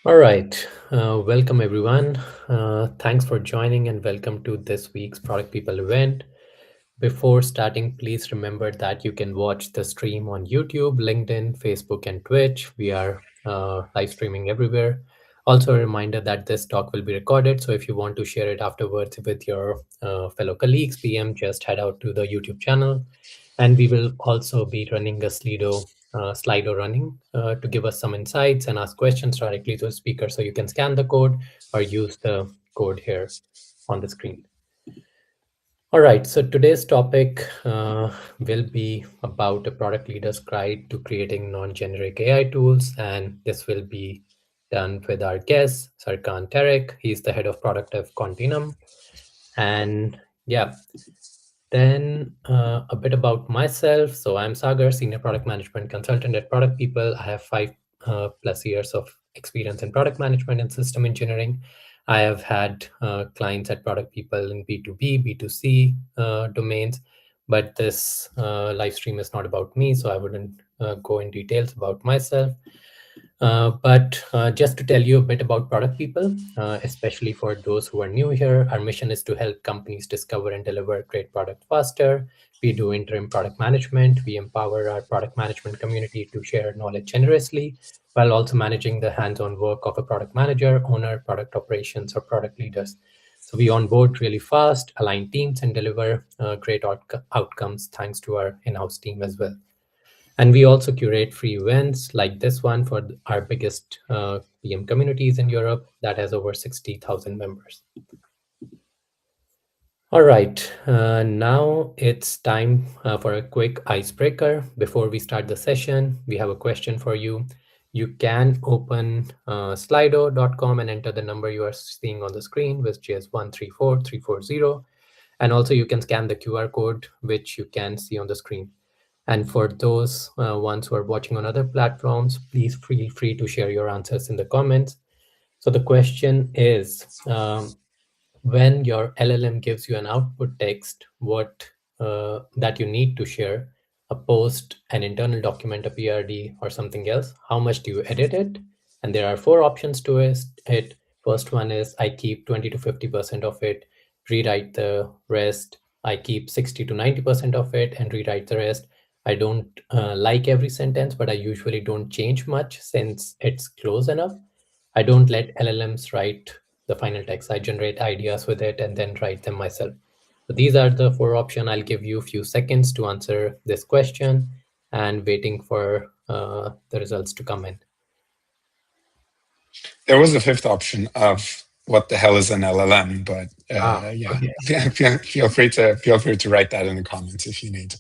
All right. Welcome, everyone. Thanks for joining and welcome to this week's Product People event. Before starting, please remember that you can watch the stream on YouTube, LinkedIn, Facebook, and Twitch. We are live streaming everywhere. Also, a reminder that this talk will be recorded. So, if you want to share it afterwards with your fellow colleagues, PM, just head out to the YouTube channel. And we will also be running a Slido running to give us some insights and ask questions directly to the speaker. So you can scan the code or use the code here on the screen. All right, so today's topic will be about a product leader's guide to creating non-generic AI tools. And this will be done with our guest, Serkan Terek. He's the head of product of Continuum. And yeah, then a bit about myself. So I'm Sagar, senior product management consultant at Product People. I have 5+ years of experience in product management and system engineering. I have had clients at Product People in B2B, B2C domains, but this live stream is not about me, so I wouldn't go in details about myself. But just to tell you a bit about Product People, especially for those who are new here, our mission is to help companies discover and deliver great product faster. We do interim product management. We empower our product management community to share knowledge generously while also managing the hands-on work of a product manager, owner, product operations, or product leaders. So we onboard really fast, align teams, and deliver great outcomes thanks to our in-house team as well. And we also curate free events like this one for our biggest PM communities in Europe that has over 60,000 members. All right, now it's time for a quick icebreaker. Before we start the session, we have a question for you. You can open slido.com and enter the number you are seeing on the screen, which is 134340. And also you can scan the QR code, which you can see on the screen. And for those ones who are watching on other platforms, please feel free to share your answers in the comments. So the question is, when your LLM gives you an output text, what that you need to share, a post, an internal document, a PRD, or something else, how much do you edit it? And there are four options to it. First one is I keep 20 to 50% of it, rewrite the rest. I keep 60 to 90% of it and rewrite the rest. I don't like every sentence, but I usually don't change much since it's close enough. I don't let LLMs write the final text. I generate ideas with it and then write them myself. So these are the four options. I'll give you a few seconds to answer this question and waiting for the results to come in. There was a fifth option of what the hell is an LLM, but Okay. feel free to write that in the comments if you need.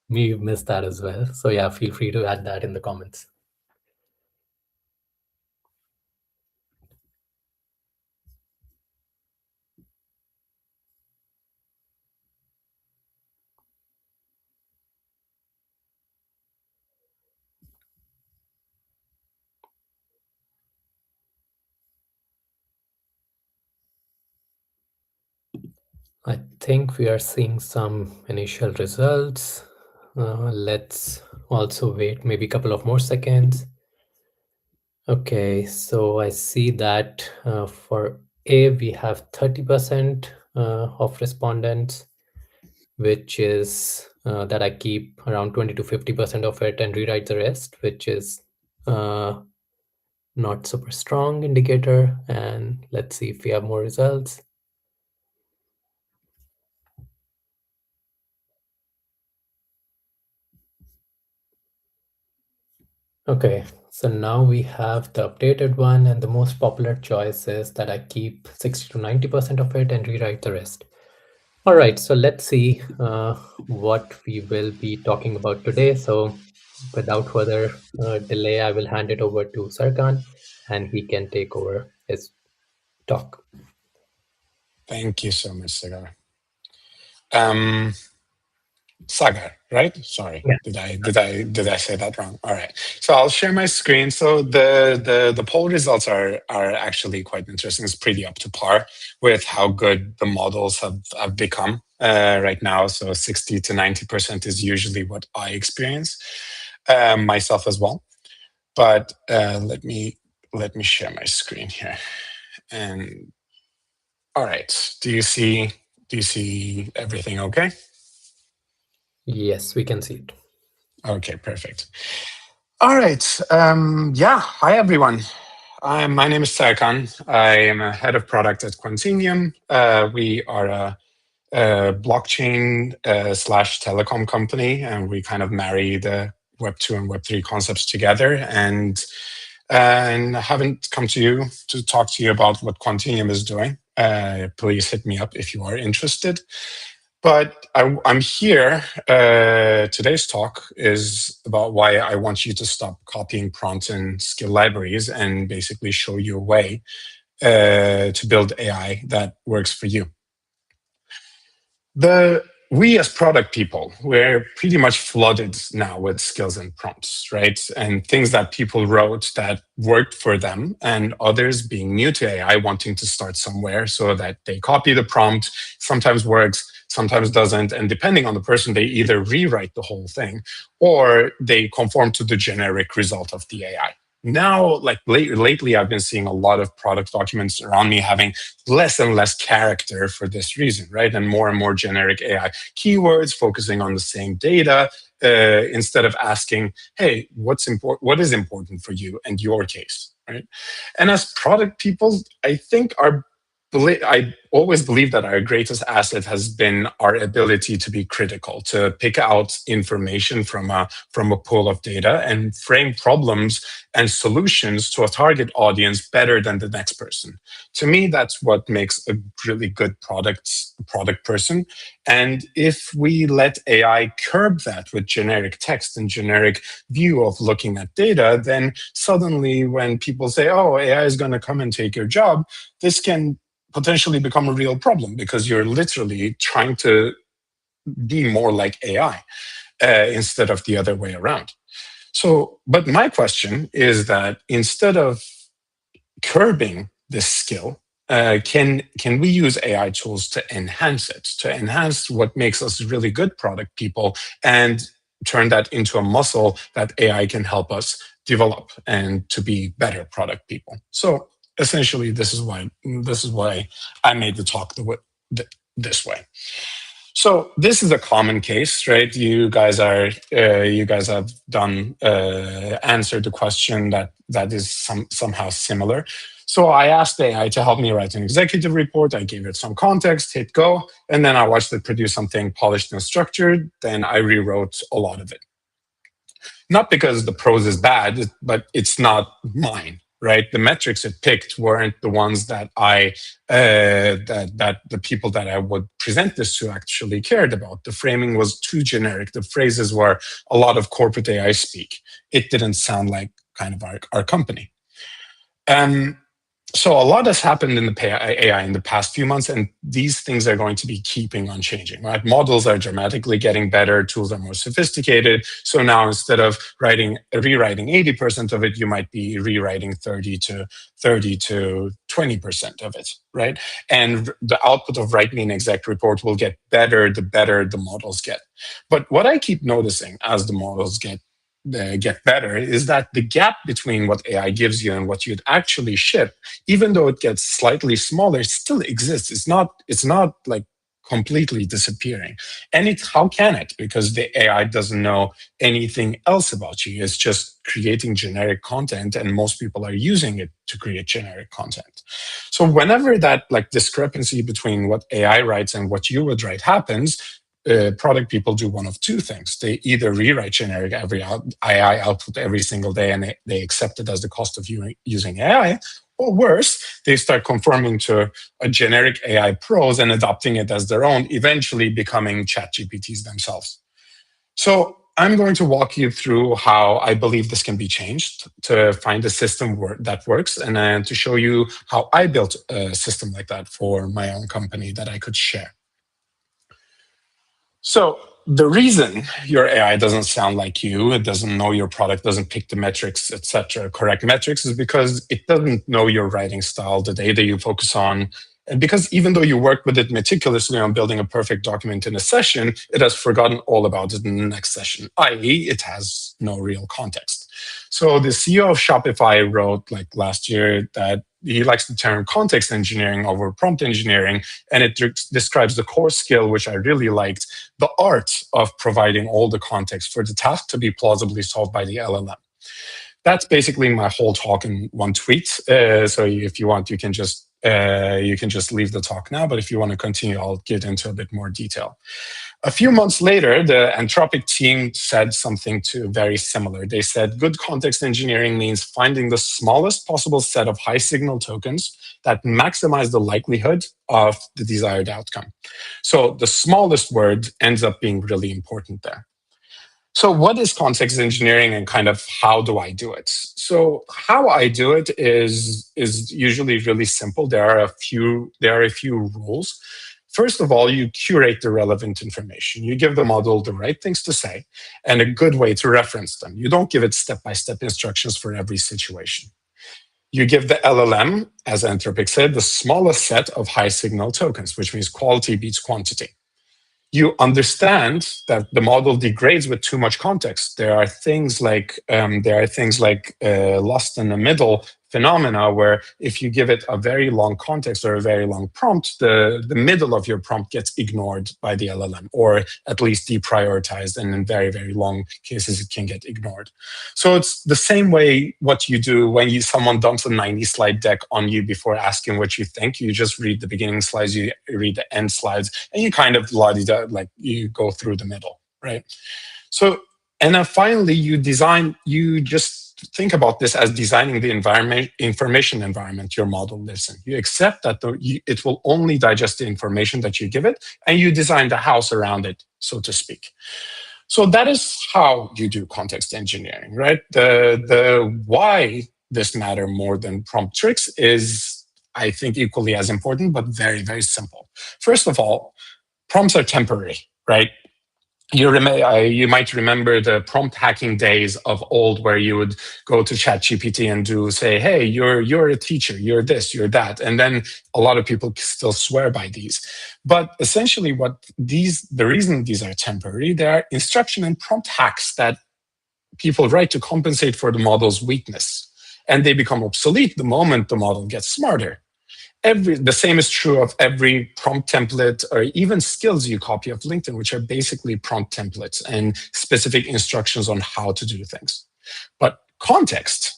We missed that as well. So yeah, feel free to add that in the comments. I think we are seeing some initial results. Let's also wait maybe a couple of more seconds. Okay, so I see that for A, we have 30% of respondents, which is that I keep around 20 to 50% of it and rewrite the rest, which is not super strong indicator. And let's see if we have more results. Okay, so now we have the updated one, and the most popular choice is that I keep 60 to 90% of it and rewrite the rest. All right, so let's see what we will be talking about today. So without further delay, I will hand it over to Sarkan and he can take over his talk. Thank you so much, Sagar. Sagar, right? Sorry, Yeah. did I say that wrong? All right. So I'll share my screen. So the poll results are actually quite interesting. It's pretty up to par with how good the models have become right now. So 60 to 90% is usually what I experience myself as well. But let me let me share my screen here. And all right, do you see everything okay? Yes, we can see it. Okay, perfect. All right. Yeah. Hi, everyone. My name is Serkan. I am a head of product at Quantinium. We are a blockchain slash telecom company, and we kind of marry the Web2 and Web3 concepts together. And I haven't come to you to talk to you about what Quantinium is doing. Please hit me up if you are interested. But I'm here. Today's talk is about why I want you to stop copying prompt and skill libraries and basically show you a way to build AI that works for you. We as product people, we're pretty much flooded now with skills and prompts, right? And things that people wrote that worked for them, and others being new to AI, wanting to start somewhere so that they copy the prompt. Sometimes works, sometimes doesn't. And depending on the person, they either rewrite the whole thing or they conform to the generic result of the AI. Now, like lately, I've been seeing a lot of product documents around me having less and less character for this reason, right? And more generic AI keywords focusing on the same data instead of asking, hey, what is important for you and your case, right? And as product people, I think I always believe that our greatest asset has been our ability to be critical, to pick out information from a pool of data and frame problems and solutions to a target audience better than the next person. To me, that's what makes a really good product person. And if we let AI curb that with generic text and generic view of looking at data, then suddenly when people say, oh, AI is going to come and take your job, this can potentially become a real problem because you're literally trying to be more like AI instead of the other way around. So, but my question is that instead of curbing this skill, can we use AI tools to enhance it, to enhance what makes us really good product people, and turn that into a muscle that AI can help us develop and to be better product people? So essentially, this is why I made the talk this way. So this is a common case, right? You guys have done answered the question that is somehow similar. So I asked AI to help me write an executive report. I gave it some context, hit go, and then I watched it produce something polished and structured. Then I rewrote a lot of it. Not because the prose is bad, but it's not mine, right? The metrics it picked weren't the ones that that the people that I would present this to actually cared about. The framing was too generic. The phrases were a lot of corporate AI speak. It didn't sound like kind of our company. Um, so a lot has happened in the AI in the past few months, and these things are going to be keeping on changing, right? Models are dramatically getting better, tools are more sophisticated. So now instead of rewriting 80% of it, you might be rewriting 30 to 20% of it, right? And the output of write me an exec report will get better the better the models get. But what I keep noticing as the models get better is that the gap between what AI gives you and what you'd actually ship, even though it gets slightly smaller, still exists. It's not like completely disappearing. And how can it? Because the AI doesn't know anything else about you. It's just creating generic content, and most people are using it to create generic content. So whenever that like discrepancy between what AI writes and what you would write happens, product people do one of two things. They either rewrite generic AI output every single day and they accept it as the cost of using AI, or worse, they start conforming to a generic AI prose and adopting it as their own, eventually becoming chat GPTs themselves. So I'm going to walk you through how I believe this can be changed to find a system that works, and then to show you how I built a system like that for my own company that I could share. So the reason your AI doesn't sound like you, it doesn't know your product, doesn't pick the metrics, etc., correct metrics, is because it doesn't know your writing style, the data you focus on. And because even though you work with it meticulously on building a perfect document in a session, it has forgotten all about it in the next session, i.e., it has no real context. So the CEO of Shopify wrote like last year that he likes the term context engineering over prompt engineering, and it describes the core skill, which I really liked, the art of providing all the context for the task to be plausibly solved by the LLM. That's basically my whole talk in one tweet. So if you want, you can just leave the talk now. But if you want to continue, I'll get into a bit more detail. A few months later, the Anthropic team said something very similar. They said good context engineering means finding the smallest possible set of high signal tokens that maximize the likelihood of the desired outcome. So the smallest word ends up being really important there. So what is context engineering and kind of how do I do it? So how I do it is usually really simple. There are a few rules. First of all, you curate the relevant information. You give the model the right things to say and a good way to reference them. You don't give it step-by-step instructions for every situation. You give the LLM, as Anthropic said, the smallest set of high signal tokens, which means quality beats quantity. You understand that the model degrades with too much context. There are things like lost in the middle phenomena where if you give it a very long context or a very long prompt, the middle of your prompt gets ignored by the LLM or at least deprioritized, and in very, very long cases it can get ignored. So it's the same way what you do when someone dumps a 90-slide deck on you before asking what you think. You just read the beginning slides, you read the end slides, and you kind of like you go through the middle, right? So, and then finally you just think about this as designing the information environment your model lives in. You accept that it will only digest the information that you give it, and you design the house around it, so to speak. So that is how you do context engineering, right? The why this matter more than prompt tricks is, I think, equally as important, but very, very simple. First of all, prompts are temporary, right? You might remember the prompt hacking days of old, where you would go to ChatGPT and say, "Hey, you're a teacher, you're this, you're that," and then a lot of people still swear by these. But essentially, the reason these are temporary, they are instruction and prompt hacks that people write to compensate for the model's weakness, and they become obsolete the moment the model gets smarter. The same is true of every prompt template or even skills you copy of LinkedIn, which are basically prompt templates and specific instructions on how to do things. But context,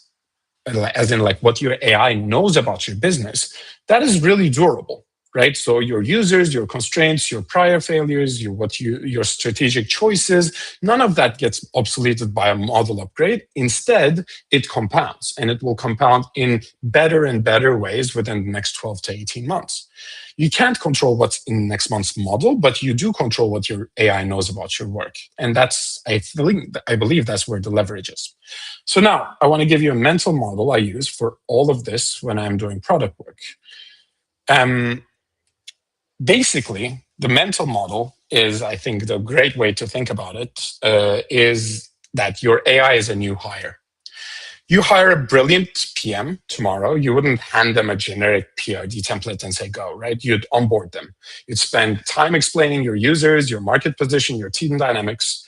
as in like what your AI knows about your business, that is really durable, right? So your users, your constraints, your prior failures, your strategic choices, none of that gets obsoleted by a model upgrade. Instead, it compounds, and it will compound in better and better ways within the next 12 to 18 months. You can't control what's in next month's model, but you do control what your AI knows about your work. And I believe that's where the leverage is. So now I want to give you a mental model I use for all of this when I'm doing product work. Basically, the mental model is, I think, the great way to think about it, is that your AI is a new hire. You hire a brilliant PM tomorrow, you wouldn't hand them a generic PRD template and say, go, right? You'd onboard them. You'd spend time explaining your users, your market position, your team dynamics,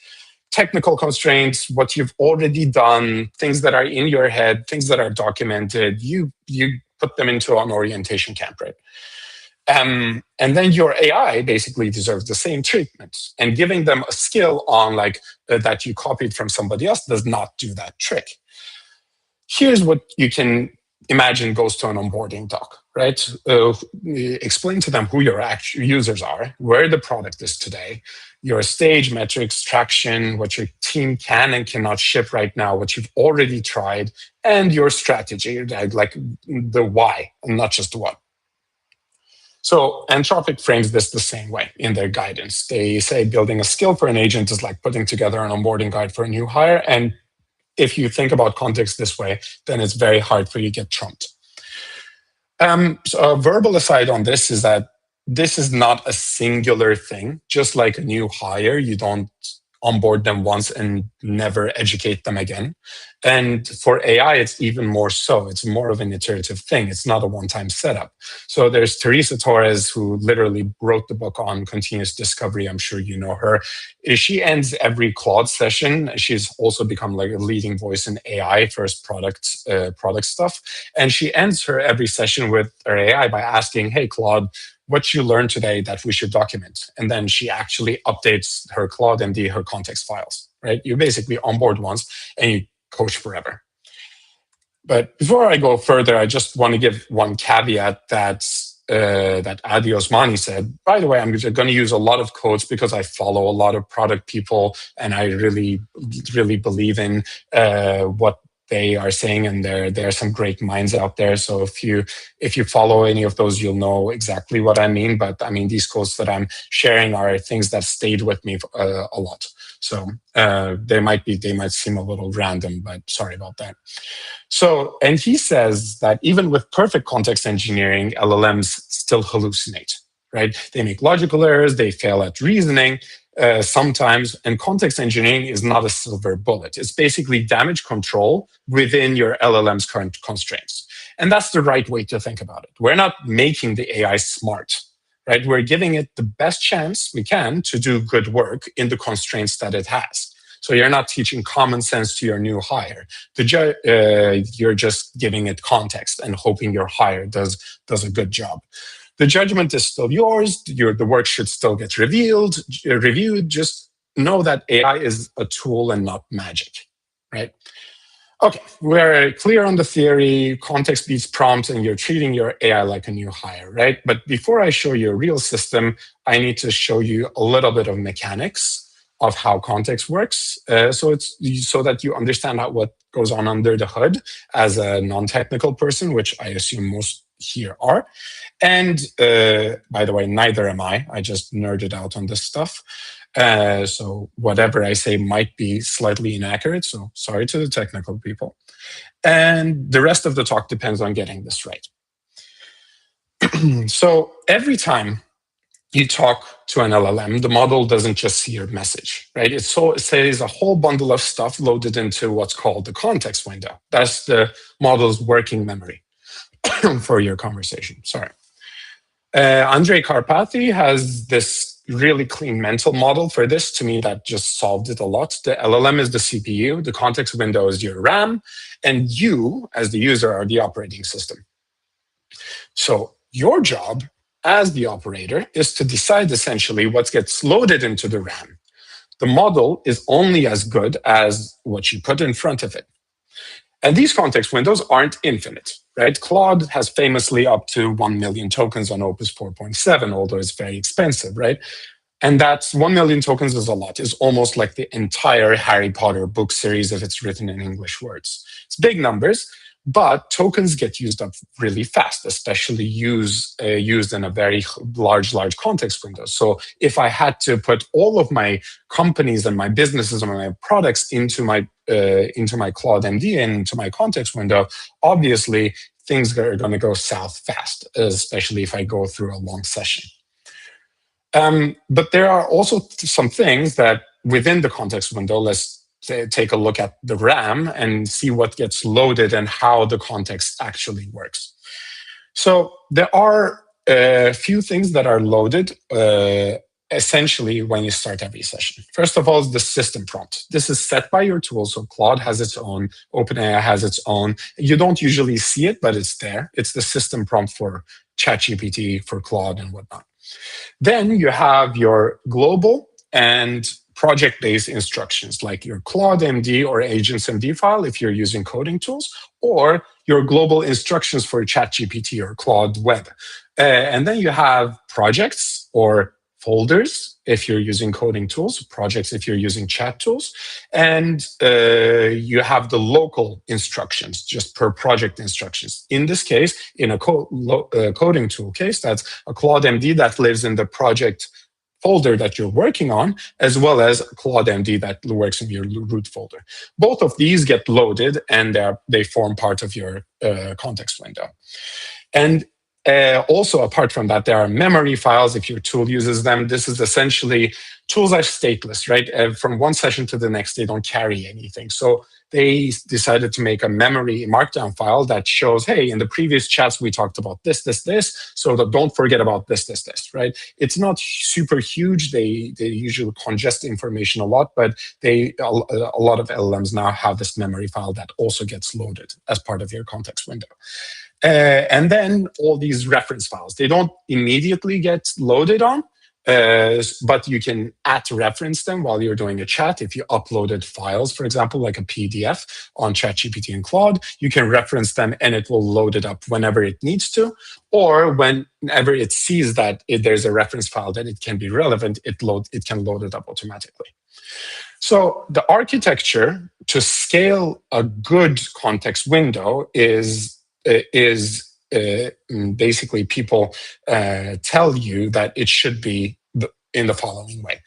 technical constraints, what you've already done, things that are in your head, things that are documented. You put them into an orientation camp, right? And then your AI basically deserves the same treatment. And giving them a skill on that you copied from somebody else does not do that trick. Here's what you can imagine goes to an onboarding doc, right? Explain to them who your actual users are, where the product is today, your stage metrics, traction, what your team can and cannot ship right now, what you've already tried, and your strategy, like the why, and not just the what. So Anthropic frames this the same way in their guidance. They say building a skill for an agent is like putting together an onboarding guide for a new hire. And if you think about context this way, then it's very hard for you to get trumped. So a verbal aside on this is that this is not a singular thing. Just like a new hire, you don't onboard them once and never educate them again. And for AI, it's even more so. It's more of an iterative thing. It's not a one-time setup. So there's Teresa Torres, who literally wrote the book on continuous discovery. I'm sure you know her. She ends every Claude session. She's also become like a leading voice in AI, first product stuff. And she ends her every session with her AI by asking, "Hey, Claude, what you learned today that we should document?" And then she actually updates her Claude MD, her context files, right? You basically onboard once and you coach forever. But before I go further, I just want to give one caveat that Adi Osmani said. By the way, I'm going to use a lot of quotes because I follow a lot of product people, and I really, really believe in what they are saying, and there are some great minds out there. So if you follow any of those, you'll know exactly what I mean. But I mean, these quotes that I'm sharing are things that stayed with me a lot. So they might seem a little random, but sorry about that. So, and he says that even with perfect context engineering, LLMs still hallucinate, right? They make logical errors, they fail at reasoning sometimes, and context engineering is not a silver bullet. It's basically damage control within your LLM's current constraints. And that's the right way to think about it. We're not making the AI smart, right? We're giving it the best chance we can to do good work in the constraints that it has. So you're not teaching common sense to your new hire. You're just giving it context and hoping your hire does a good job. The judgment is still yours. The work should still get reviewed. Just know that AI is a tool and not magic, right? Okay, we're clear on the theory, context beats prompt, and you're treating your AI like a new hire, right? But before I show you a real system, I need to show you a little bit of mechanics of how context works, so that you understand what goes on under the hood as a non-technical person, which I assume most here are. And by the way, neither am I. I just nerded out on this stuff. So whatever I say might be slightly inaccurate. So sorry to the technical people. And the rest of the talk depends on getting this right. So every time you talk to an LLM, the model doesn't just see your message, right? It says a whole bundle of stuff loaded into what's called the context window. That's the model's working memory for your conversation. Sorry. Andrei Karpathy has this really clean mental model for this. To me, that just solved it a lot. The LLM is the CPU, the context window is your RAM, and you, as the user, are the operating system. So your job as the operator is to decide essentially what gets loaded into the RAM. The model is only as good as what you put in front of it. And these context windows aren't infinite, right? Claude has famously up to 1 million tokens on Opus 4.7, although it's very expensive, right? And that's 1 million tokens is a lot. It's almost like the entire Harry Potter book series if it's written in English words. It's big numbers, but tokens get used up really fast, especially used in a very large context window. So if I had to put all of my companies and my businesses and my products into my Claude MD and into my context window, obviously things are going to go south fast, especially if I go through a long session. But there are also some things that within the context window, let's take a look at the RAM and see what gets loaded and how the context actually works. So there are a few things that are loaded essentially when you start every session. First of all is the system prompt. This is set by your tool. So Claude has its own, OpenAI has its own. You don't usually see it, but it's there. It's the system prompt for ChatGPT, for Claude and whatnot. Then you have your global and project-based instructions like your Claude MD or Agents MD file if you're using coding tools, or your global instructions for ChatGPT or Claude Web. And then you have projects or folders if you're using coding tools, projects if you're using chat tools, and you have the local instructions, just per project instructions. In this case, in a coding tool case, that's a Claude MD that lives in the project folder that you're working on, as well as Claude MD that works in your root folder. Both of these get loaded and they form part of your context window. And Also, apart from that, there are memory files if your tool uses them. This is essentially, tools are stateless, right? From one session to the next, they don't carry anything. So they decided to make a memory markdown file that shows, hey, in the previous chats, we talked about this, this, this. So that don't forget about this, this, this, right? It's not super huge. They usually congest information a lot, but a lot of LLMs now have this memory file that also gets loaded as part of your context window. And then all these reference files, they don't immediately get loaded on, but you can @reference them while you're doing a chat. If you uploaded files, for example, like a PDF on ChatGPT and Claude, you can reference them and it will load it up whenever it needs to, or whenever it sees that there's a reference file that it can be relevant, it can load it up automatically. So the architecture to scale a good context window is basically people tell you that it should be in the following way.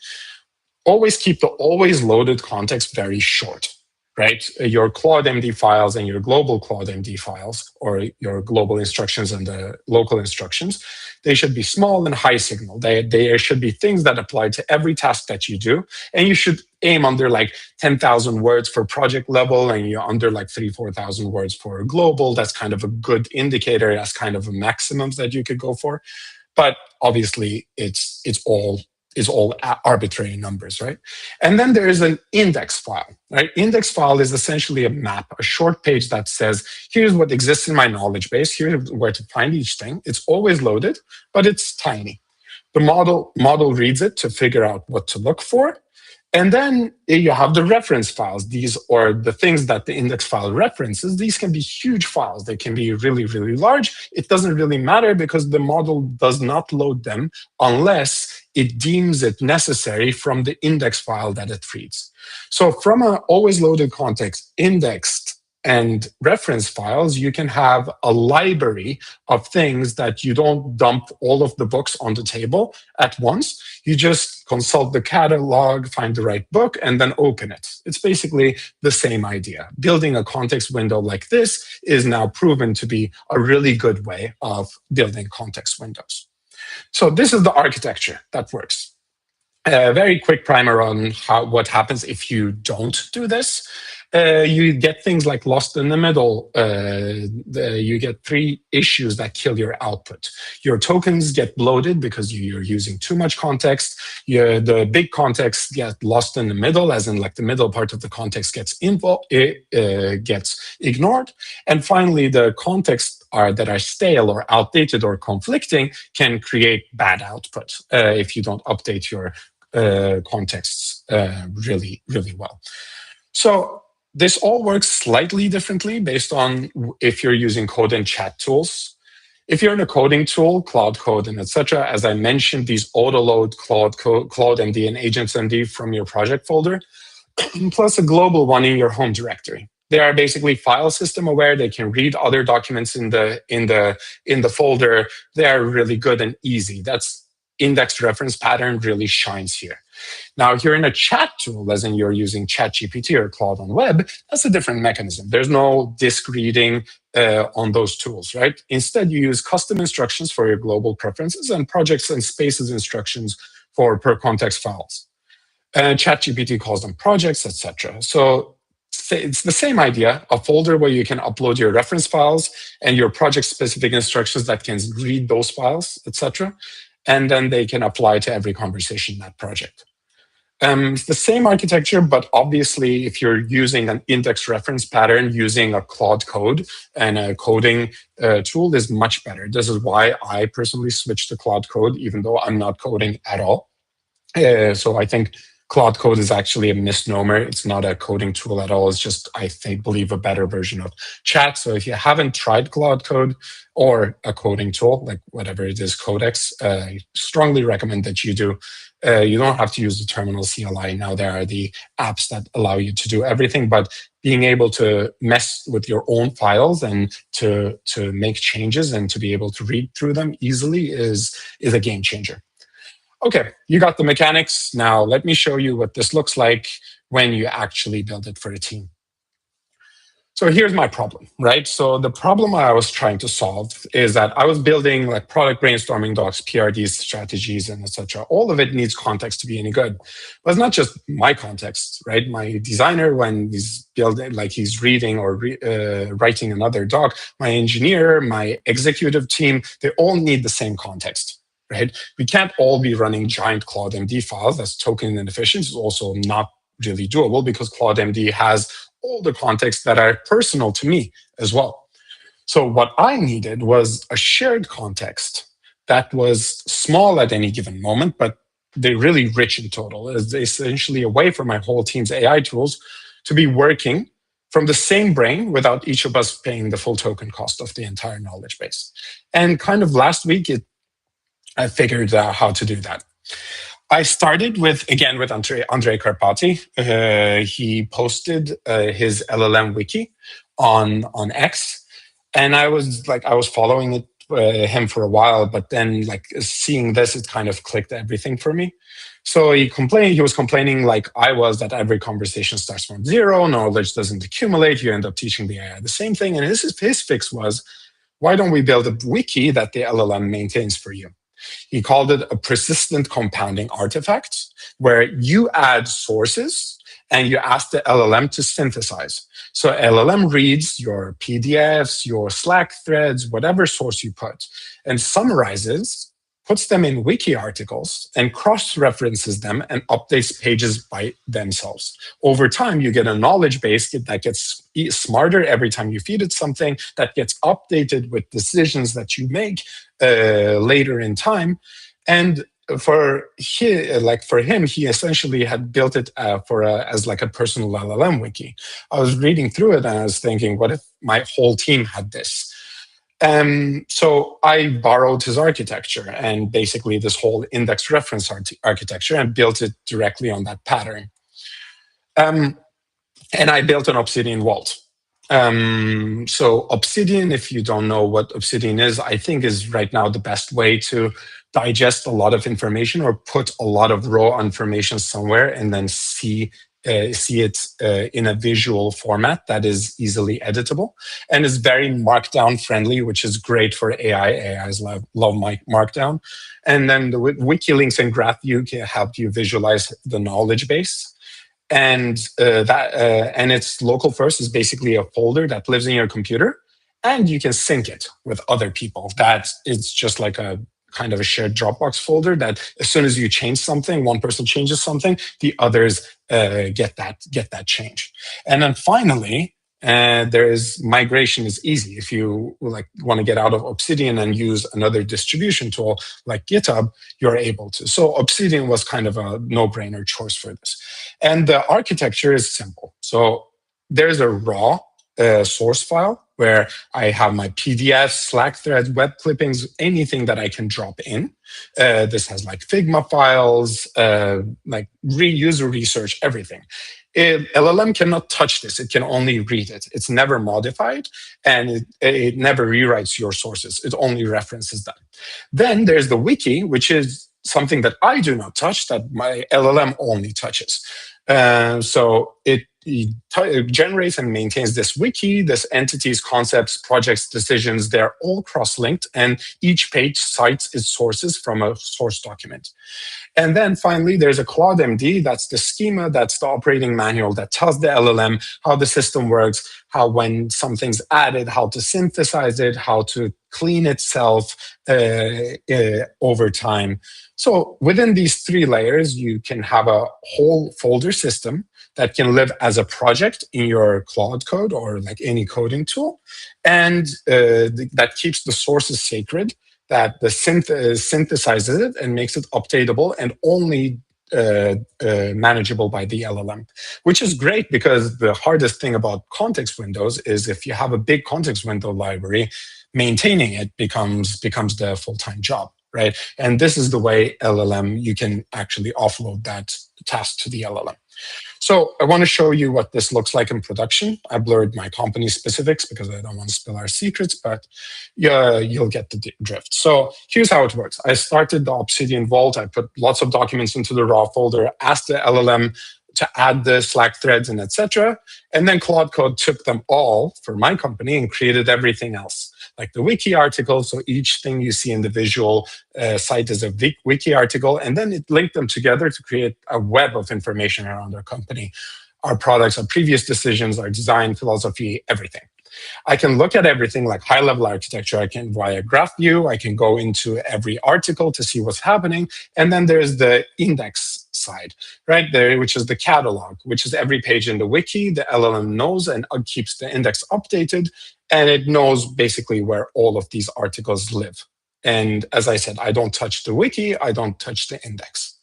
Always keep the always loaded context very short, right? Your Claude MD files and your global Claude MD files, or your global instructions and the local instructions, they should be small and high signal. They should be things that apply to every task that you do. And you should aim under like 10,000 words for project level, and you're under like 4,000 words for global. That's kind of a good indicator. That's kind of a maximums that you could go for. But obviously, it's all arbitrary numbers, right? And then there is an index file, right? Index file is essentially a map, a short page that says, here's what exists in my knowledge base, here's where to find each thing. It's always loaded, but it's tiny. The model reads it to figure out what to look for. And then you have the reference files. These are the things that the index file references. These can be huge files. They can be really, really large. It doesn't really matter because the model does not load them unless it deems it necessary from the index file that it reads. So from an always loaded context, indexed and reference files, you can have a library of things that you don't dump all of the books on the table at once. You just consult the catalog, find the right book, and then open it. It's basically the same idea. Building a context window like this is now proven to be a really good way of building context windows. So this is the architecture that works. A very quick primer on what happens if you don't do this. You get things like lost in the middle. You get 3 issues that kill your output. Your tokens get bloated because you're using too much context. The big context get lost in the middle, as in like the middle part of the context gets ignored. And finally, the context that are stale or outdated or conflicting can create bad output if you don't update your contexts really, really well. So this all works slightly differently based on if you're using code and chat tools. If you're in a coding tool, Cloud Code and etc., as I mentioned, these auto-load Claude MD and Agents MD from your project folder, plus a global one in your home directory. They are basically file system aware. They can read other documents in the folder. They are really good and easy. That's index reference pattern really shines here. Now, if you're in a chat tool, as in you're using ChatGPT or Claude on web, that's a different mechanism. There's no disk reading on those tools, right? Instead, you use custom instructions for your global preferences and projects and spaces instructions for per context files. And ChatGPT calls them projects, etc. So it's the same idea, a folder where you can upload your reference files and your project-specific instructions that can read those files, etc. And then they can apply to every conversation in that project. It's the same architecture, but obviously, if you're using an index reference pattern, using a Claude Code and a coding tool is much better. This is why I personally switched to Claude Code, even though I'm not coding at all. So I think Claude Code is actually a misnomer. It's not a coding tool at all. It's just, I believe, a better version of chat. So if you haven't tried Claude Code or a coding tool, like whatever it is, Codex, I strongly recommend that you do. You don't have to use the terminal CLI. Now there are the apps that allow you to do everything, but being able to mess with your own files and to make changes and to be able to read through them easily is a game changer. Okay, you got the mechanics. Now let me show you what this looks like when you actually build it for a team. So here's my problem, right? So the problem I was trying to solve is that I was building like product brainstorming docs, PRDs, strategies, and etc. All of it needs context to be any good. But it's not just my context, right? My designer, when he's building, like he's reading or writing another doc, my engineer, my executive team, they all need the same context. Right? We can't all be running giant Claude MD files. That's token inefficient. It's also not really doable because Claude MD has all the contexts that are personal to me as well. So what I needed was a shared context that was small at any given moment, but they're really rich in total. It's essentially a way for my whole team's AI tools to be working from the same brain without each of us paying the full token cost of the entire knowledge base. And kind of last week, I figured out how to do that. I started with, again, with Andrei Karpathy. He posted his LLM wiki on X. And I was following it, him for a while, but then like seeing this, it kind of clicked everything for me. So he was complaining like I was, that every conversation starts from zero, knowledge doesn't accumulate, you end up teaching the AI the same thing. And his fix was, why don't we build a wiki that the LLM maintains for you? He called it a persistent compounding artifact, where you add sources and you ask the LLM to synthesize. So LLM reads your PDFs, your Slack threads, whatever source you put, and summarizes, puts them in wiki articles, and cross-references them and updates pages by themselves. Over time, you get a knowledge base that gets smarter every time you feed it something, that gets updated with decisions that you make later in time. And for him, he essentially had built it as like a personal LLM wiki. I was reading through it and I was thinking, what if my whole team had this? So I borrowed his architecture and basically this whole index reference architecture and built it directly on that pattern. And I built an Obsidian vault. So Obsidian, if you don't know what Obsidian is, I think is right now the best way to digest a lot of information or put a lot of raw information somewhere and then see it in a visual format that is easily editable and is very markdown friendly, which is great for AI. AIs love markdown. And then the wiki links and GraphView can help you visualize the knowledge base. And and its local first is basically a folder that lives in your computer, and you can sync it with other people. That it's just like a kind of a shared Dropbox folder that as soon as you change something, one person changes something, the others get that change. And then finally, there is migration is easy. If you like want to get out of Obsidian and use another distribution tool like GitHub, you're able to. So Obsidian was kind of a no-brainer choice for this. And the architecture is simple. So there's a raw source file where I have my PDFs, Slack threads, web clippings, anything that I can drop in. This has like Figma files, like user research, everything. LLM cannot touch this. It can only read it. It's never modified, and it never rewrites your sources. It only references them. Then there's the wiki, which is something that I do not touch, that my LLM only touches. So it generates and maintains this wiki, this entities, concepts, projects, decisions. They're all cross-linked, and each page cites its sources from a source document. And then finally, there's a Claude MD. That's the schema, that's the operating manual that tells the LLM how the system works, how when something's added, how to synthesize it, how to clean itself over time. So within these three layers, you can have a whole folder system that can live as a project in your Claude code or like any coding tool. And that keeps the sources sacred, that the synthesizes it and makes it updatable and only manageable by the LLM, which is great because the hardest thing about context windows is if you have a big context window library, maintaining it becomes the full-time job, right? And this is the way LLM, you can actually offload that task to the LLM. So I want to show you what this looks like in production. I blurred my company specifics because I don't want to spill our secrets, but yeah, you'll get the drift. So here's how it works. I started the Obsidian Vault. I put lots of documents into the raw folder, asked the LLM to add the Slack threads and etc. And then Claude Code took them all for my company and created everything else, like the wiki article. So each thing you see in the visual site is a wiki article, and then it linked them together to create a web of information around our company, our products, our previous decisions, our design philosophy, everything. I can look at everything like high level architecture. I can via graph view, I can go into every article to see what's happening. And then there's the index side, right there, which is the catalog, which is every page in the wiki. The LLM knows and keeps the index updated. And it knows basically where all of these articles live. And as I said, I don't touch the wiki, I don't touch the index.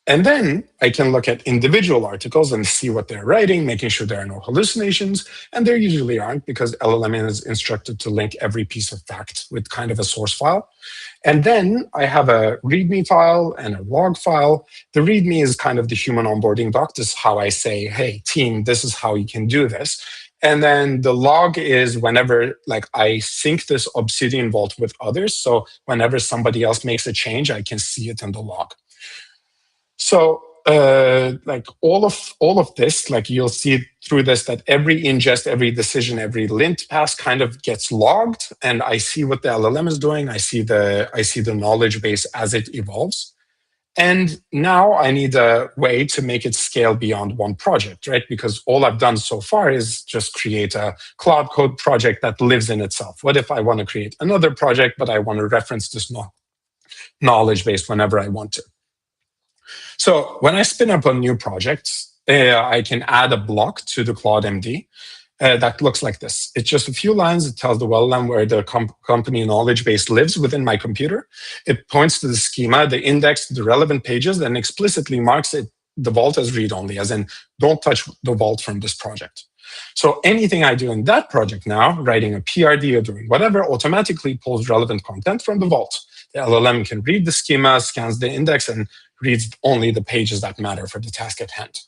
And then I can look at individual articles and see what they're writing, making sure there are no hallucinations. And there usually aren't, because LLM is instructed to link every piece of fact with kind of a source file. And then I have a README file and a log file. The README is kind of the human onboarding doc. This is how I say, hey, team, this is how you can do this. And then the log is whenever like I sync this Obsidian Vault with others. So whenever somebody else makes a change, I can see it in the log. So like all of this, like you'll see through this that every ingest, every decision, every lint pass kind of gets logged, and I see what the LLM is doing. I see the knowledge base as it evolves. And now I need a way to make it scale beyond one project, right? Because all I've done so far is just create a Claude Code project that lives in itself. What if I want to create another project, but I want to reference this knowledge base whenever I want to? So when I spin up a new project, I can add a block to the Claude MD that looks like this. It's just a few lines. It tells the LLM where the company knowledge base lives within my computer. It points to the schema, the index, the relevant pages, and explicitly marks it, the vault as read-only, as in don't touch the vault from this project. So anything I do in that project now, writing a PRD or doing whatever, automatically pulls relevant content from the vault. The LLM can read the schema, scans the index, and reads only the pages that matter for the task at hand.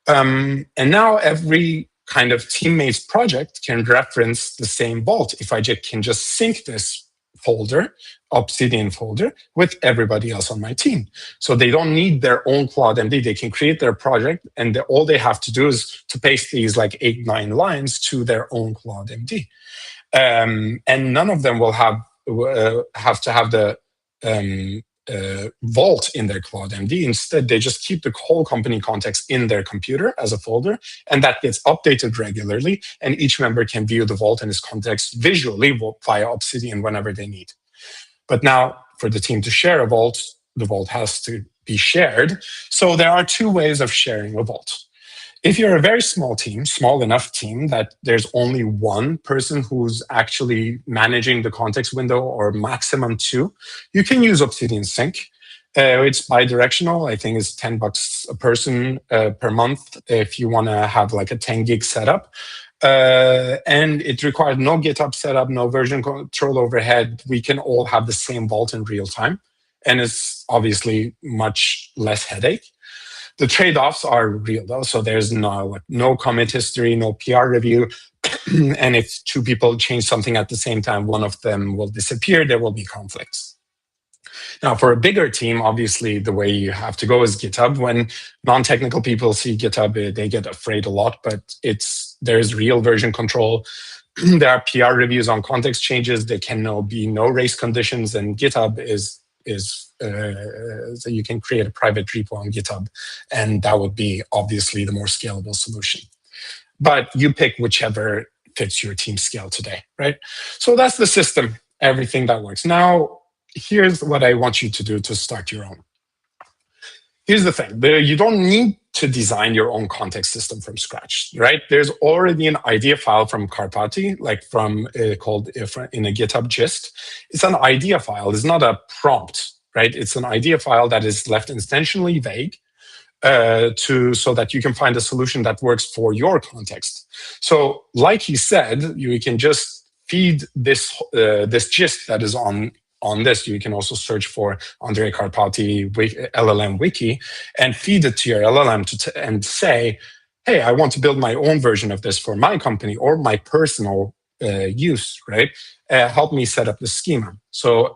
And now every kind of teammate's project can reference the same vault if I can just sync this folder, Obsidian folder, with everybody else on my team. So they don't need their own Claude MD. They can create their project, and all they have to do is to paste these like 8-9 lines to their own Claude MD. And none of them will have to have the vault in their Claude MD. Instead, they just keep the whole company context in their computer as a folder, and that gets updated regularly, and each member can view the vault and its context visually via Obsidian whenever they need. But now, for the team to share a vault, the vault has to be shared. So there are two ways of sharing a vault. If you're a very small team, small enough team that there's only one person who's actually managing the context window, or maximum two, you can use Obsidian Sync. It's bi-directional. I think it's $10 a person per month if you want to have like a 10 gig setup. And it requires no GitHub setup, no version control overhead. We can all have the same vault in real time. And it's obviously much less headache. The trade-offs are real though. So there's no commit history, no PR review. And if two people change something at the same time, one of them will disappear. There will be conflicts. Now, for a bigger team, obviously, the way you have to go is GitHub. When non-technical people see GitHub, they get afraid a lot, but there's real version control. There are PR reviews on context changes. There can be no race conditions, and GitHub is so you can create a private repo on GitHub, and that would be obviously the more scalable solution. But you pick whichever fits your team scale today, right? So that's the system, everything that works. Now, here's what I want you to do to start your own. Here's the thing. You don't need to design your own context system from scratch, right? There's already an idea file from Karpati, like called in a GitHub gist. It's an idea file. It's not a prompt, right? It's an idea file that is left intentionally vague so that you can find a solution that works for your context. So like he said, you can just feed this gist that is on this. You can also search for Andrei Karpati LLM wiki and feed it to your LLM and say, hey, I want to build my own version of this for my company or my personal use, right? Help me set up the schema.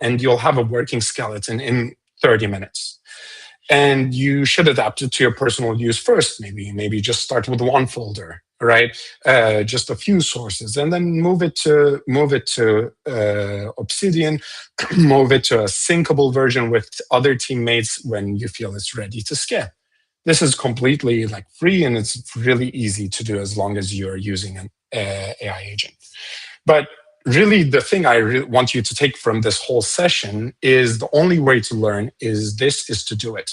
And you'll have a working skeleton in 30 minutes. And you should adapt it to your personal use first. Maybe just start with one folder, right? Just a few sources, and then move it to Obsidian, move it to a syncable version with other teammates when you feel it's ready to scale. This is completely like free, and it's really easy to do as long as you're using an AI agent. But really, the thing I want you to take from this whole session is the only way to learn is to do it.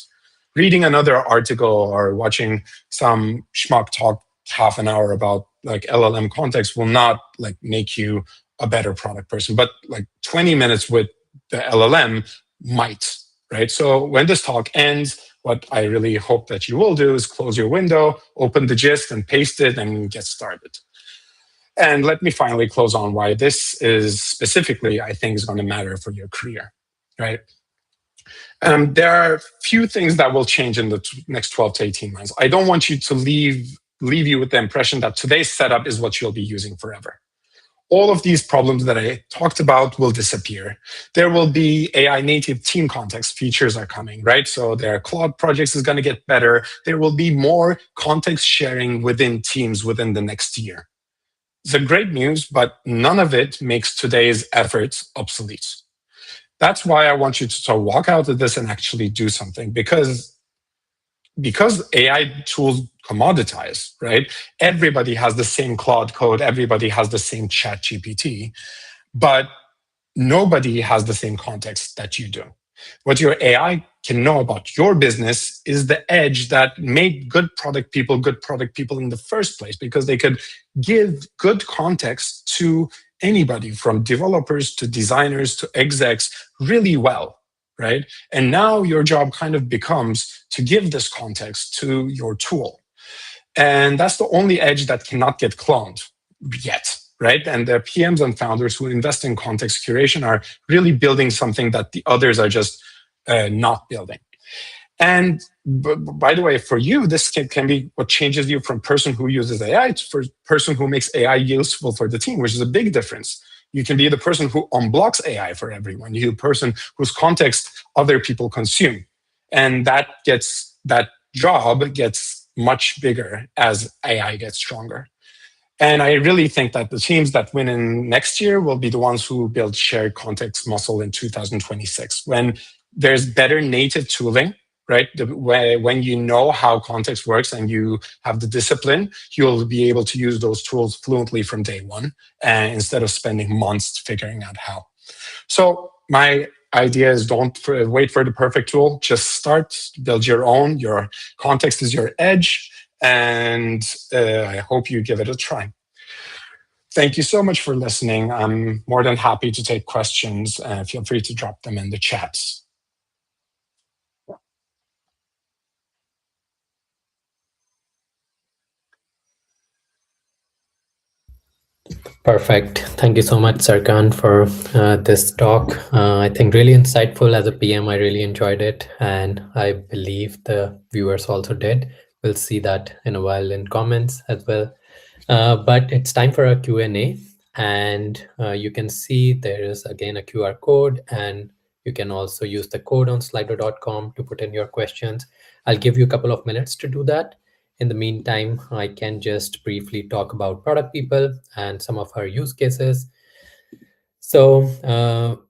Reading another article or watching some schmuck talk half an hour about like LLM context will not like make you a better product person, but like 20 minutes with the LLM might, right? So when this talk ends, what I really hope that you will do is close your window, open the gist and paste it and get started. And let me finally close on why this is specifically, I think, is going to matter for your career, right? There are few things that will change in the next 12 to 18 months. I don't want you to leave you with the impression that today's setup is what you'll be using forever. All of these problems that I talked about will disappear. There will be AI native team context features are coming, right? So their cloud projects is going to get better. There will be more context sharing within teams within the next year. It's a great news, but none of it makes today's efforts obsolete. That's why I want you to walk out of this and actually do something, because AI tools commoditize, right? Everybody has the same Claude code, everybody has the same Chat GPT, but nobody has the same context that you do. What your AI can know about your business is the edge that made good product people in the first place, because they could give good context to anybody from developers to designers to execs really well, right? And now your job kind of becomes to give this context to your tool. And that's the only edge that cannot get cloned yet, right? And the PMs and founders who invest in context curation are really building something that the others are just not building. And by the way, for you, this can be what changes you from person who uses AI to for person who makes AI useful for the team, which is a big difference. You can be the person who unblocks AI for everyone. You're the person whose context other people consume. And that job gets much bigger as AI gets stronger. And I really think that the teams that win in next year will be the ones who build shared context muscle in 2026, when there's better native tooling, right? When you know how context works and you have the discipline, you'll be able to use those tools fluently from day one, instead of spending months figuring out how. So my idea is don't wait for the perfect tool. Just start, build your own. Your context is your edge. And I hope you give it a try. Thank you so much for listening. I'm more than happy to take questions. Feel free to drop them in the chats. Perfect. Thank you so much, Serkan, for this talk. I think really insightful. As a PM, I really enjoyed it, and I believe the viewers also did. We'll see that in a while in comments as well. But it's time for a Q&A, and you can see there is again a QR code, and you can also use the code on slido.com to put in your questions. I'll give you a couple of minutes to do that. In the meantime, I can just briefly talk about product people and some of our use cases. So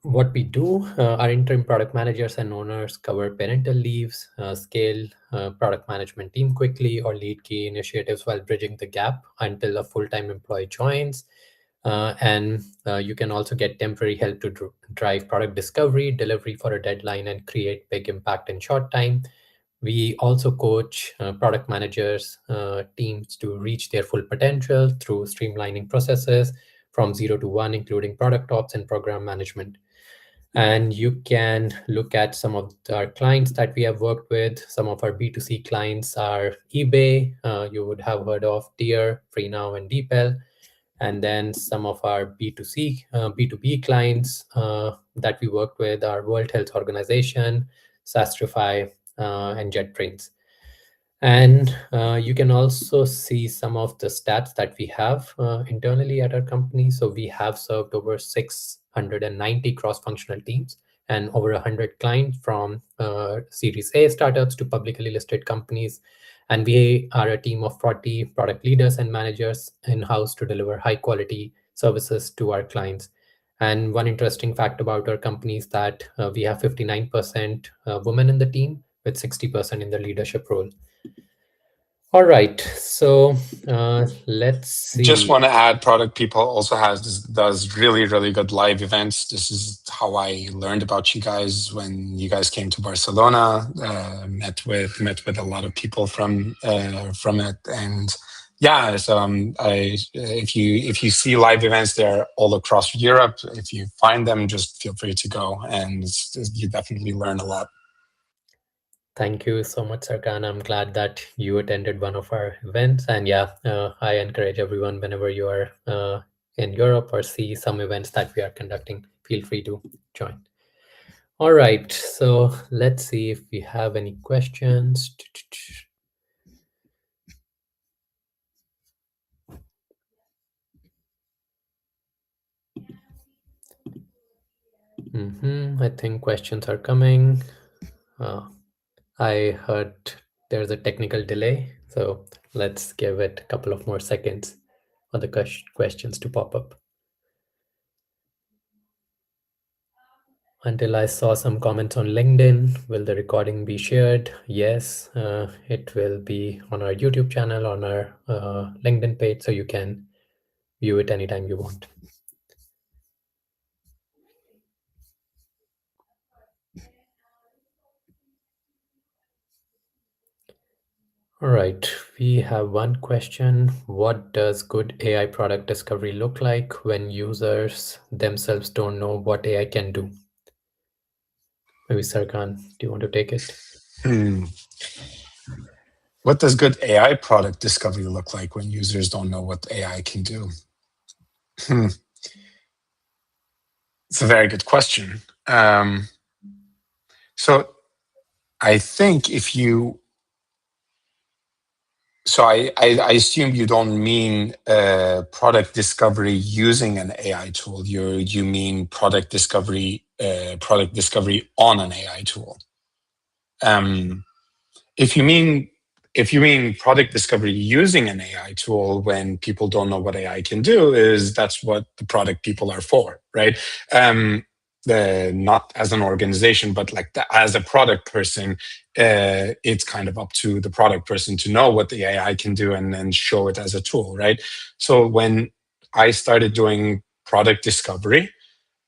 what we do, our interim product managers and owners cover parental leaves, scale product management team quickly, or lead key initiatives while bridging the gap until a full-time employee joins. And you can also get temporary help to drive product discovery, delivery for a deadline, and create big impact in short time. We also coach product managers, teams to reach their full potential through streamlining processes from 0 to 1, including product ops and program management. And you can look at some of our clients that we have worked with. Some of our B2C clients are eBay. You would have heard of Deer, FreeNow, and DeepL. And then some of our B2B clients that we work with are World Health Organization, Sastrify, and JetBrains. And you can also see some of the stats that we have internally at our company. So we have served over 690 cross-functional teams and over 100 clients from Series A startups to publicly listed companies. And we are a team of 40 product leaders and managers in house to deliver high quality services to our clients. And one interesting fact about our company is that we have 59% women in the team with 60% in the leadership role. All right, so let's Just see. want to add, product people also does really really good live events. This is how I learned about you guys when you guys came to Barcelona. Met with a lot of people from it, and yeah. So if you see live events, they're all across Europe. If you find them, just feel free to go, and you definitely learn a lot. Thank you so much, Serkan. I'm glad that you attended one of our events. And yeah, I encourage everyone whenever you are in Europe or see some events that we are conducting, feel free to join. All right, so let's see if we have any questions. I think questions are coming. Uh, I heard there's a technical delay, so let's give it a couple of more seconds for the questions to pop up. Until I saw some comments on LinkedIn, will the recording be shared? Yes, it will be on our YouTube channel, on our LinkedIn page, so you can view it anytime you want. All right, we have one question. What does good AI product discovery look like when users themselves don't know what AI can do? Maybe Sarkan, do you want to take it? Hmm. What does good AI product discovery look like when users don't know what AI can do? Hmm. It's a very good question. So I think if you, so I assume you don't mean product discovery using an AI tool. You mean product discovery on an AI tool. Um, If you mean if you mean product discovery using an AI tool when people don't know what AI can do, is that's what the product people are for, right? Not as an organization, but like as a product person, it's kind of up to the product person to know what the AI can do and then show it as a tool, right? So when I started doing product discovery,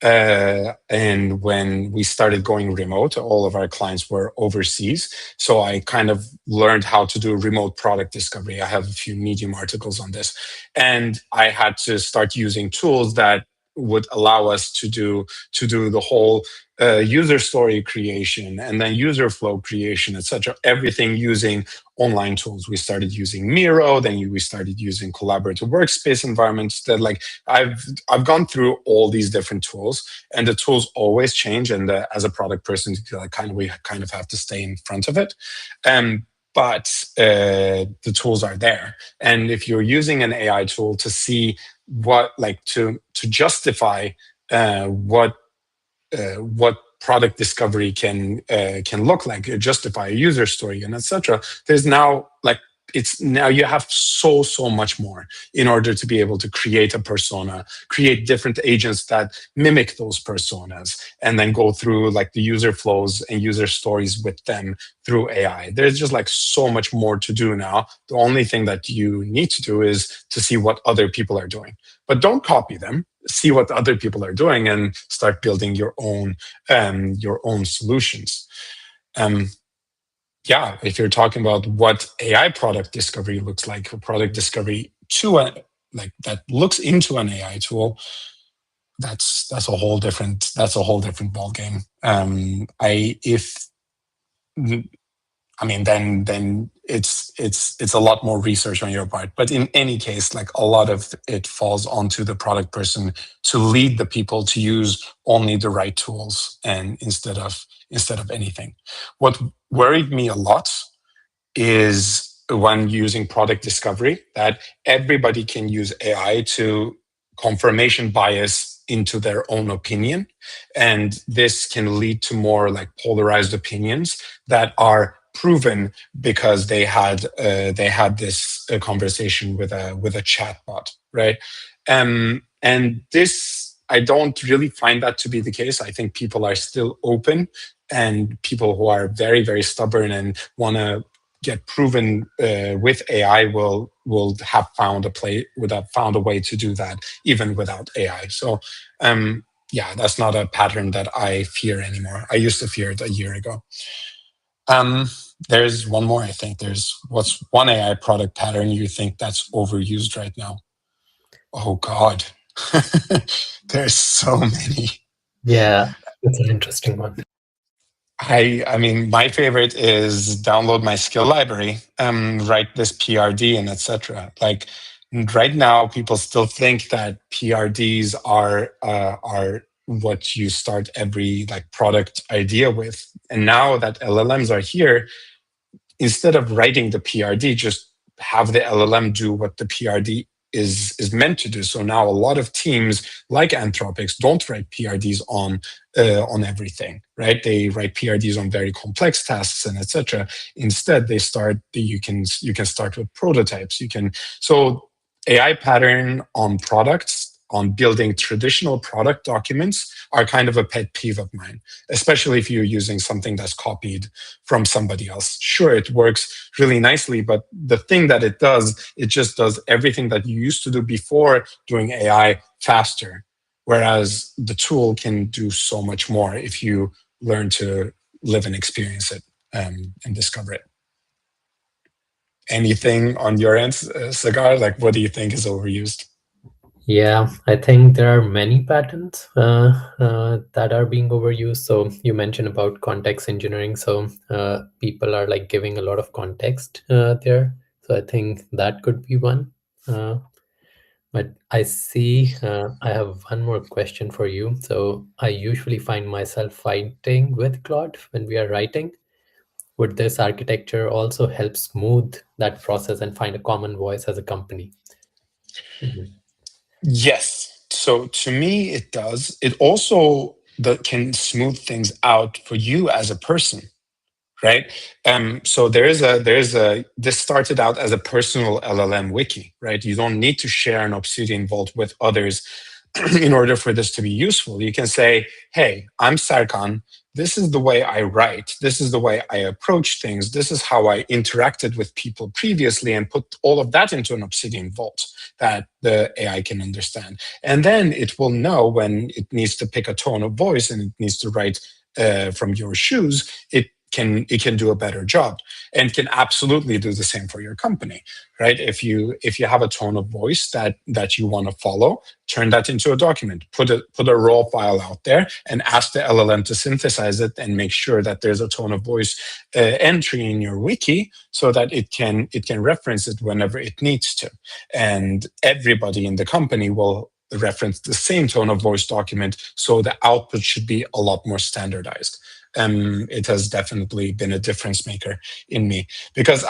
and when we started going remote, all of our clients were overseas. So I kind of learned how to do remote product discovery. I have a few Medium articles on this. And I had to start using tools that would allow us to do the whole user story creation and then user flow creation, etc. Everything using online tools. We started using Miro, then we started using collaborative workspace environments. That like I've gone through all these different tools, and the tools always change. And as a product person, we kind of have to stay in front of it. But the tools are there, and if you're using an AI tool to see what, like, to justify what product discovery can look like, justify a user story, and etc. There's now like it's now you have so much more in order to be able to create a persona, create different agents that mimic those personas, and then go through like the user flows and user stories with them through AI. There's just like so much more to do now. The only thing that you need to do is to see what other people are doing, but don't copy them. See what other people are doing and start building your own solutions. Um, yeah, if you're talking about what AI product discovery looks like, or product discovery to a like that looks into an AI tool, that's a whole different ball game. I if I mean, then it's a lot more research on your part. But in any case, like a lot of it falls onto the product person to lead the people to use only the right tools, and instead of anything. What worried me a lot is when using product discovery that everybody can use AI to confirmation bias into their own opinion, and this can lead to more like polarized opinions that are proven because they had this conversation with a chatbot, right? And this, I don't really find that to be the case. I think people are still open, and people who are very, very stubborn and want to get proven with AI will have found a play, would have found a way to do that even without AI. So yeah, that's not a pattern that I fear anymore. I used to fear it a year ago. Um, there's one more. I think what's one AI product pattern you think that's overused right now? Oh God, there's so many. Yeah, that's an interesting one. I mean, my favorite is download my skill library, write this PRD, and etc. Like right now, people still think that PRDs are what you start every like product idea with, and now that LLMs are here, instead of writing the PRD, just have the LLM do what the PRD is meant to do. So now a lot of teams like Anthropics don't write PRDs on everything, right? They write PRDs on very complex tasks and etc. Instead, you can start with prototypes. So AI pattern on products, on building traditional product documents, are kind of a pet peeve of mine, especially if you're using something that's copied from somebody else. Sure, it works really nicely, but the thing that it just does everything that you used to do before doing AI faster. Whereas the tool can do so much more if you learn to live and experience it, and discover it. Anything on your end, Sagar? Like, what do you think is overused? Yeah, I think there are many patterns that are being overused. So you mentioned about context engineering. So people are like giving a lot of context there. So I think that could be one. Uh, but I see, I have one more question for you. So I usually find myself fighting with Claude when we are writing. Would this architecture also help smooth that process and find a common voice as a company? Mhm. Yes. So to me, it does. It also can smooth things out for you as a person, right? So this started out as a personal LLM wiki, right? You don't need to share an Obsidian Vault with others in order for this to be useful. You can say, hey, I'm Serkan. This is the way I write. This is the way I approach things. This is how I interacted with people previously, and put all of that into an Obsidian Vault that the AI can understand. And then it will know when it needs to pick a tone of voice and it needs to write from your shoes. It can do a better job, and can absolutely do the same for your company, right? If you have a tone of voice that you want to follow, turn that into a document, put a raw file out there, and ask the LLM to synthesize it, and make sure that there's a tone of voice entry in your wiki, so that it can reference it whenever it needs to, and everybody in the company will reference the same tone of voice document, so the output should be a lot more standardized. It has definitely been a difference maker in me, because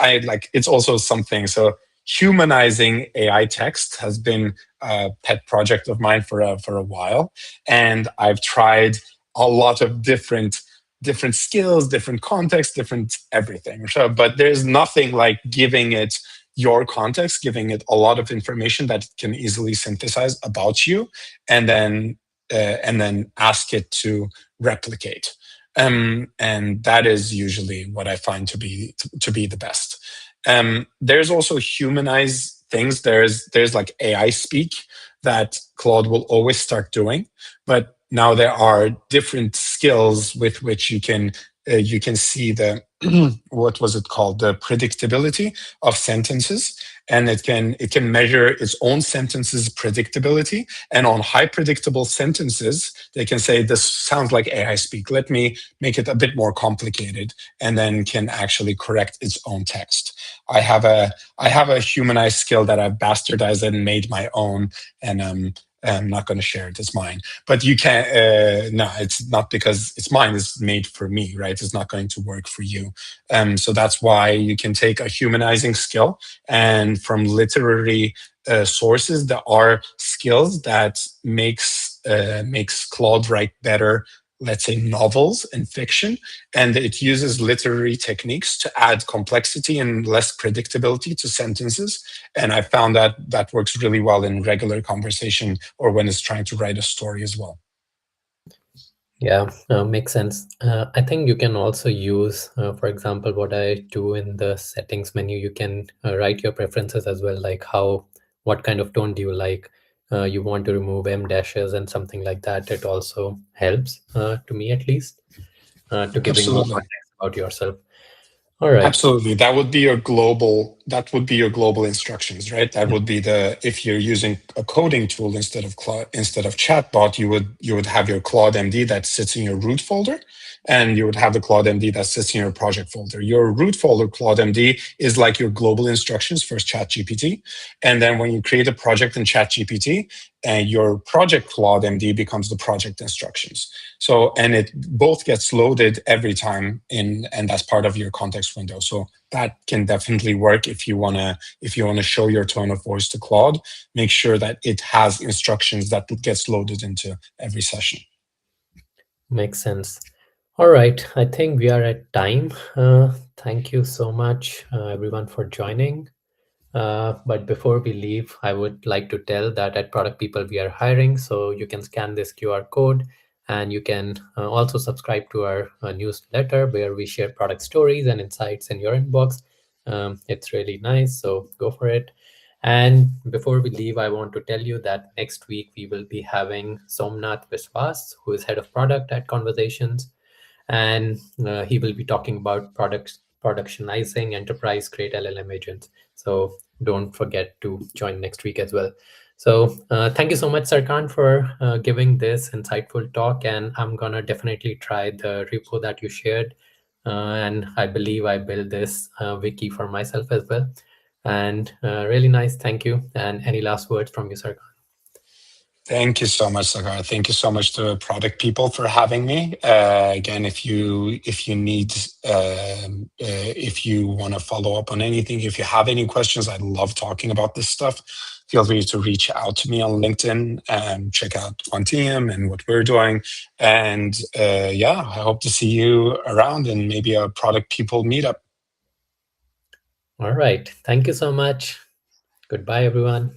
it's also something. So humanizing AI text has been a pet project of mine for a while, and I've tried a lot of different skills, different contexts, different everything. So, but there's nothing like giving it your context, giving it a lot of information that it can easily synthesize about you, and then ask it to replicate. And that is usually what I find to be the best. There's also humanized things. There's like AI speak that Claude will always start doing, but now there are different skills with which you can see the what was it called, the predictability of sentences, and it can measure its own sentences predictability, and on high predictable sentences they can say, this sounds like AI speak, let me make it a bit more complicated, and then can actually correct its own text. I have a humanized skill that I've bastardized and made my own, and I'm not going to share it. It's mine. But you can't. No, it's not because it's mine. It's made for me, right? It's not going to work for you. So that's why you can take a humanizing skill, and from literary sources, there are skills that makes makes Claude write better, let's say, novels and fiction, and it uses literary techniques to add complexity and less predictability to sentences. And I found that that works really well in regular conversation or when it's trying to write a story as well. Yeah, makes sense. I think you can also use, for example, what I do in the settings menu. You can write your preferences as well, like what kind of tone do you like? You want to remove M dashes and something like that. It also helps, to me at least, to giving more Absolutely. context about yourself. All right. Absolutely. That would be your global instructions, right? That would be the, if you're using a coding tool instead of chatbot, you would have your Claude MD that sits in your root folder, and you would have the Claude MD that sits in your project folder. Your root folder Claude MD is like your global instructions for ChatGPT. And then when you create a project in ChatGPT, and your project Claude MD becomes the project instructions. So, and it both gets loaded every time and that's part of your context window. So that can definitely work if you want to show your tone of voice to Claude. Make sure that it has instructions that gets loaded into every session. Makes sense. All right. I think we are at time. Thank you so much, everyone, for joining. But before we leave, I would like to tell that at Product People we are hiring, so you can scan this QR code and you can also subscribe to our newsletter where we share product stories and insights in your inbox. It's really nice, so go for it. And before we leave, I want to tell you that next week we will be having Somnath Viswas, who is head of product at Conversations, and he will be talking about productionizing enterprise grade LLM agents. So don't forget to join next week as well. So thank you so much, Sarkan, for giving this insightful talk. And I'm gonna definitely try the repo that you shared. And I believe I built this wiki for myself as well. And really nice. Thank you. And any last words from you, Sarkan? Thank you so much, Sagar. Thank you so much to Product People for having me. Again, if you need if you want to follow up on anything, if you have any questions, I love talking about this stuff. Feel free to reach out to me on LinkedIn and check out Quantium and what we're doing. And yeah, I hope to see you around and maybe a Product People meetup. All right. Thank you so much. Goodbye, everyone.